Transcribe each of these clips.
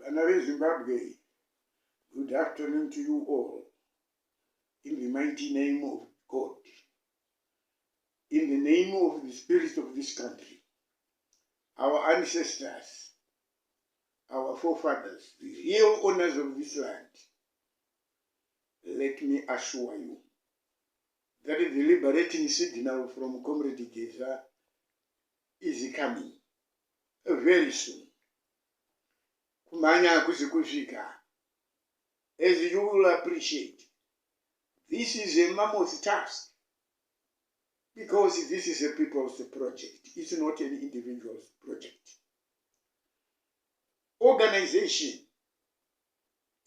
Honorable Zimbabwe, good afternoon to you all. In the mighty name of God, in the name of the spirit of this country, our ancestors, our forefathers, the real owners of this land, let me assure you that the liberating signal from Comrade Geza is coming very soon. Kumanya kuzikufika. As you will appreciate, this is a mammoth task because this is a people's project. It's not an individual's project. Organization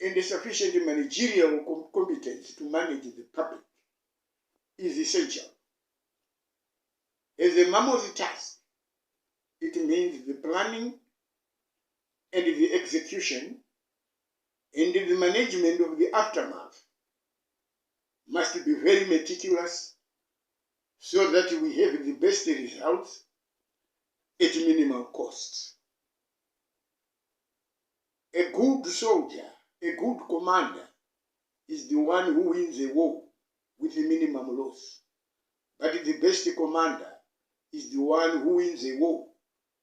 and a sufficient managerial competence to manage the public is essential. As a mammoth task, it means the planning and the execution and the management of the aftermath must be very meticulous so that we have the best results at minimal costs. A good soldier, a good commander, is the one who wins a war with a minimum loss. But the best commander is the one who wins a war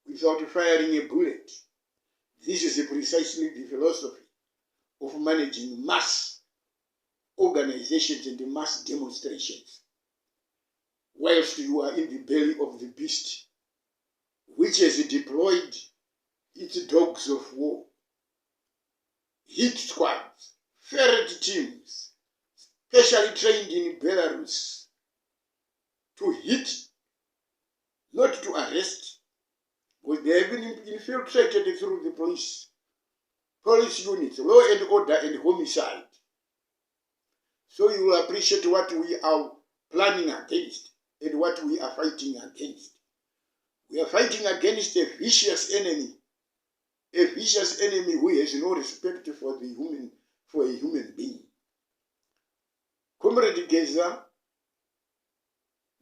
without firing a bullet. This is precisely the philosophy of managing mass organizations and mass demonstrations, whilst you are in the belly of the beast, which has deployed its dogs of war, hit squads, ferret teams, specially trained in Belarus, to hit, not to arrest, because they have been infiltrated through the police units, law and order and homicide. So you will appreciate what we are planning against and what we are fighting against. We are fighting against a vicious enemy who has no respect for a human being. Comrade Geza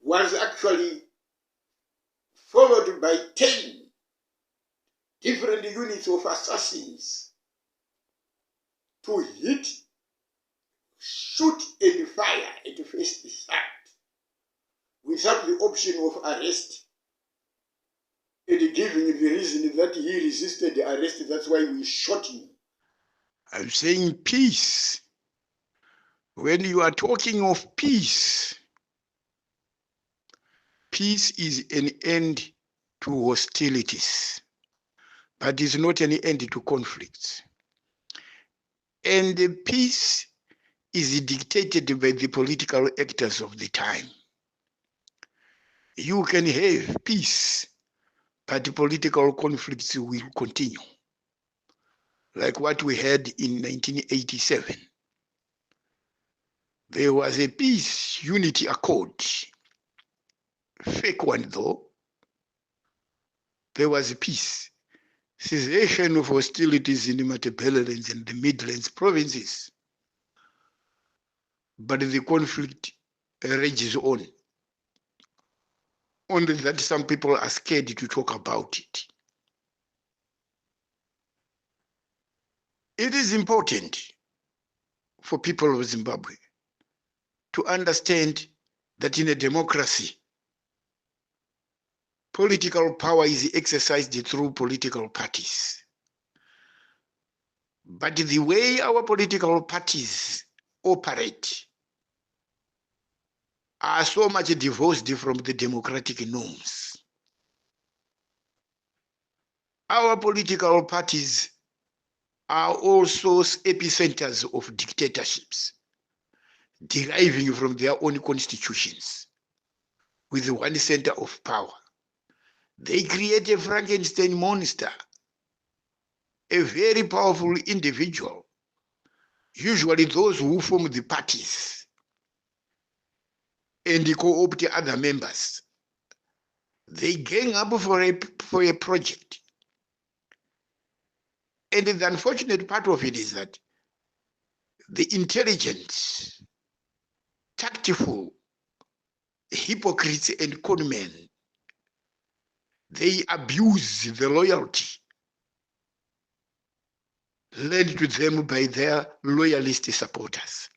was actually followed by 10 different units of assassins to hit, shoot and fire at first sight without the option of arrest and giving the reason that he resisted the arrest, that's why we shot him. I'm saying peace. When you are talking of peace, peace is an end to hostilities, but is not an end to conflicts. And the peace is dictated by the political actors of the time. You can have peace, but political conflicts will continue, like what we had in 1987. There was a peace unity accord, fake one though. There was a peace, cessation of hostilities in the Matabeleland and the Midlands provinces. But the conflict rages on. Only that some people are scared to talk about it. It is important for people of Zimbabwe to understand that in a democracy, political power is exercised through political parties. But the way our political parties operate are so much divorced from the democratic norms. Our political parties are also epicenters of dictatorships, deriving from their own constitutions, with one center of power. They create a Frankenstein monster, a very powerful individual, usually those who form the parties, and co-opt other members. They gang up for a project. And the unfortunate part of it is that the intelligent, tactful hypocrites and conmen, they abuse the loyalty led to them by their loyalist supporters.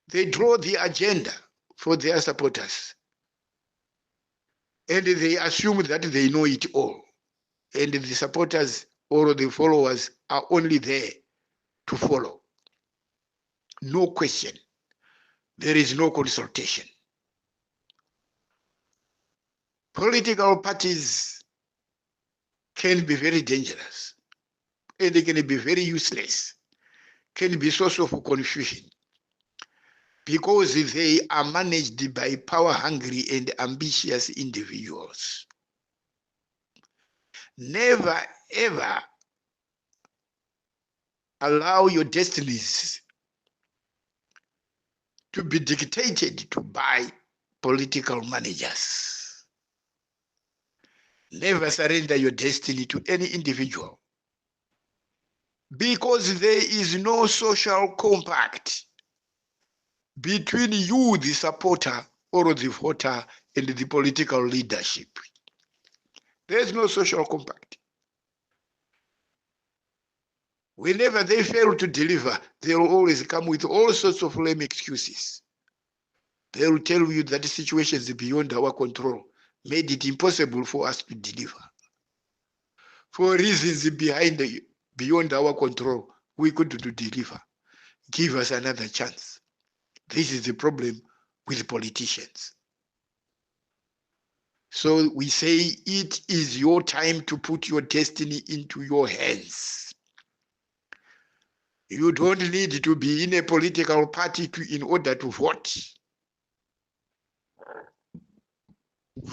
They draw the agenda for their supporters, and they assume that they know it all. And the supporters or the followers are only there to follow. No question. There is no consultation. Political parties can be very dangerous, and they can be very useless, can be source of confusion, because they are managed by power-hungry and ambitious individuals. Never, ever allow your destinies to be dictated to by political managers. Never surrender your destiny to any individual, because there is no social compact between you, the supporter or the voter, and the political leadership. There is no social compact. Whenever they fail to deliver, they will always come with all sorts of lame excuses. They will tell you that the situation is beyond our control, made it impossible for us to deliver. For reasons beyond our control, we couldn't deliver. Give us another chance. This is the problem with politicians. So we say it is your time to put your destiny into your hands. You don't need to be in a political party in order to vote.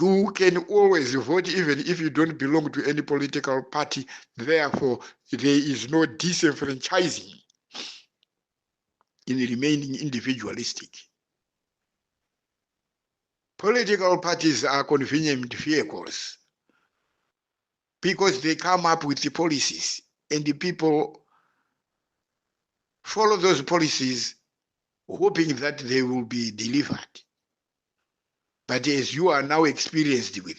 You can always vote even if you don't belong to any political party. Therefore, there is no disenfranchising in remaining individualistic. Political parties are convenient vehicles because they come up with the policies and the people follow those policies hoping that they will be delivered. But as you are now experienced with,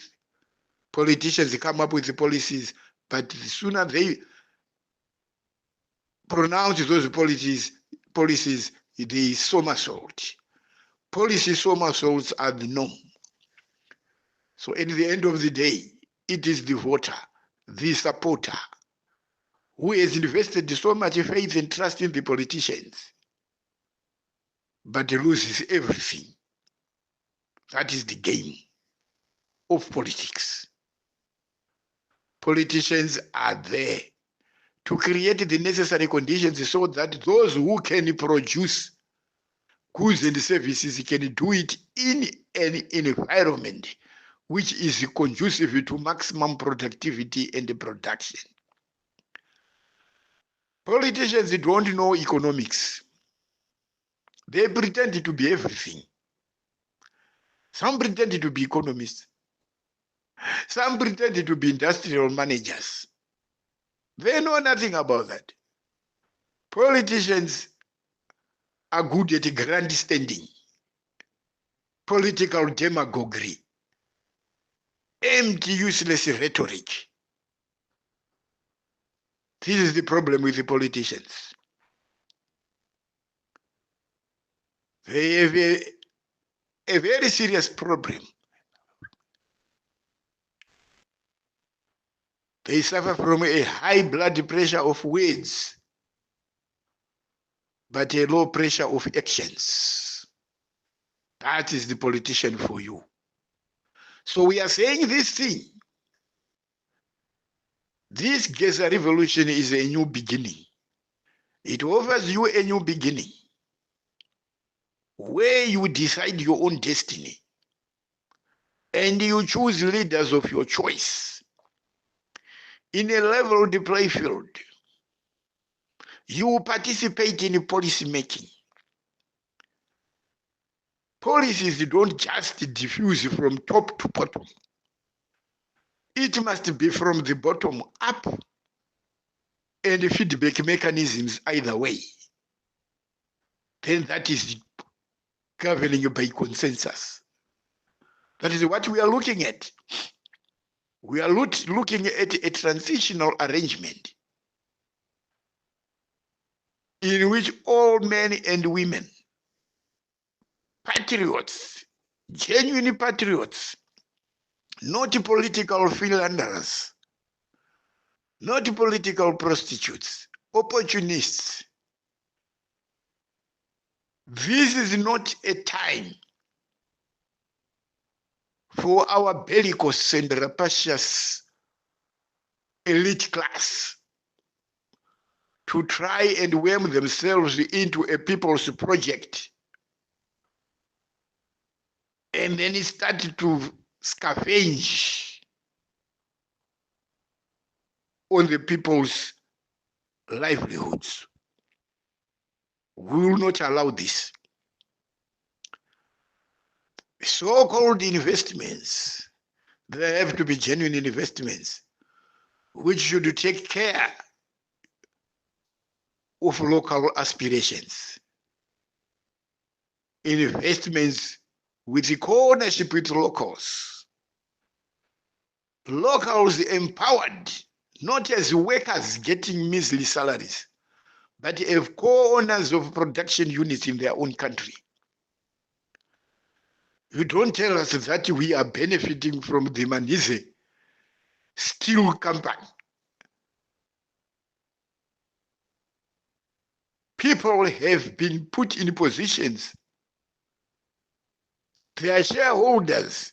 politicians come up with the policies, but the sooner they pronounce those policies, they somersault. Policy somersaults are the norm. So at the end of the day, it is the voter, the supporter, who has invested so much faith and trust in the politicians, but loses everything. That is the game of politics. Politicians are there to create the necessary conditions so that those who can produce goods and services can do it in an environment which is conducive to maximum productivity and production. Politicians don't know economics. They pretend to be everything. Some pretend to be economists. Some pretend to be industrial managers. They know nothing about that. Politicians are good at grandstanding, political demagoguery, empty, useless rhetoric. This is the problem with the politicians. They have a very serious problem. They suffer from a high blood pressure of words, but a low pressure of actions. That is the politician for you. So we are saying this thing. This Geza revolution is a new beginning. It offers you a new beginning where you decide your own destiny and you choose leaders of your choice in a leveled play field. You participate in policy making. Policies don't just diffuse from top to bottom. It must be from the bottom up, and feedback mechanisms either way. Then that is governing by consensus. That is what we are looking at. We are looking at a transitional arrangement in which all men and women, patriots, genuine patriots, not political philanderers, not political prostitutes, opportunists. This is not a time for our bellicose and rapacious elite class to try and worm themselves into a people's project and then start to scavenge on the people's livelihoods. We will not allow this. So-called investments, they have to be genuine investments, which should take care of local aspirations. Investments with the co-ownership with locals. Locals empowered, not as workers getting measly salaries, but as co-owners of production units in their own country. You don't tell us that we are benefiting from the Manize steel company. People have been put in positions. They are shareholders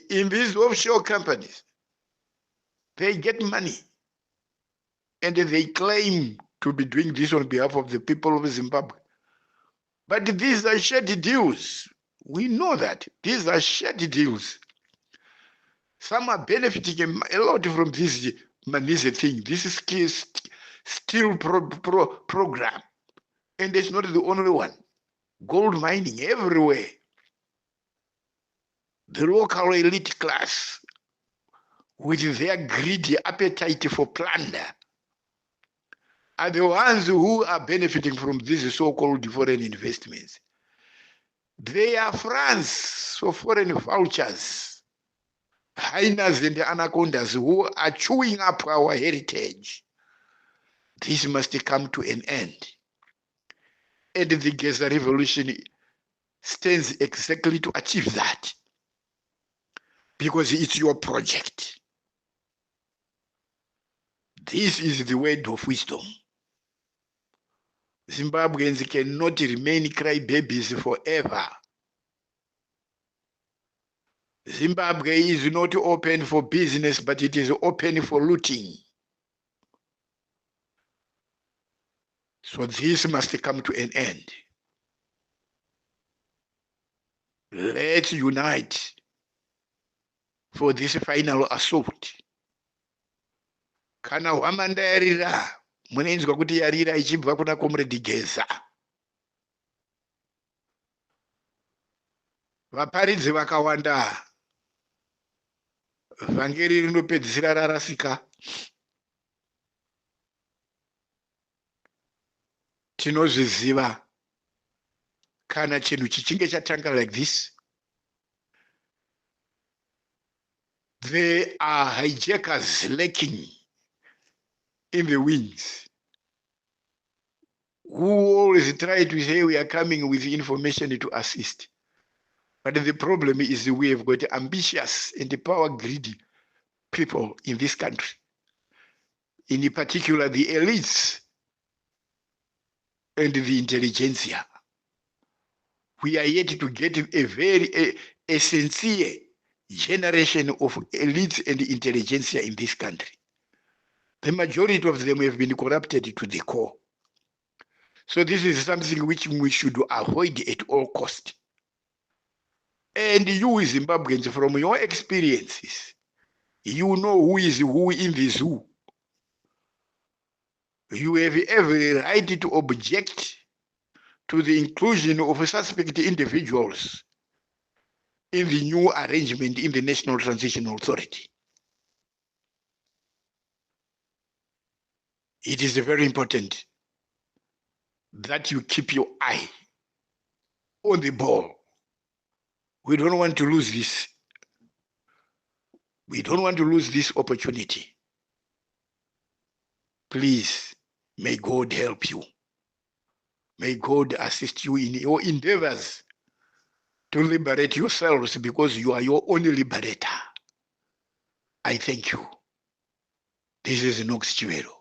in these offshore companies. They get money and they claim to be doing this on behalf of the people of Zimbabwe. But these are shady deals. We know that. These are shady deals. Some are benefiting a lot from this Manize thing, this steel program. And it's not the only one. Gold mining everywhere. The local elite class, with their greedy appetite for plunder, are the ones who are benefiting from these so-called foreign investments. They are France for foreign vultures, hyenas and anacondas who are chewing up our heritage. This must come to an end. And the Geza revolution stands exactly to achieve that, because it's your project. This is the word of wisdom. Zimbabweans cannot remain crybabies forever. Zimbabwe is not open for business, but it is open for looting. So this must come to an end. Let's unite for this final assault. Kana hwamanda yarira, munenzwa kuti yarira ichibva kuna comrade Geza. Vaparidzi vakawanda, vhangeri rinopedzisira rarasika. Tinozviziva kana chinhu chichinge chatanga like this. There are hijackers lurking in the wings who always try to say we are coming with information to assist. But the problem is we have got ambitious and power-greedy people in this country. In particular, the elites and the intelligentsia. We are yet to get a sincere generation of elites and intelligentsia in this country. The majority of them have been corrupted to the core. So this is something which we should avoid at all costs. And you Zimbabweans, from your experiences, you know who is who in the zoo. You have every right to object to the inclusion of suspect individuals in the new arrangement in the National Transition Authority. It is very important that you keep your eye on the ball. We don't want to lose this. We don't want to lose this opportunity. Please, may God help you. May God assist you in your endeavors to liberate yourselves, because you are your only liberator. I thank you. This is Knox Chivero.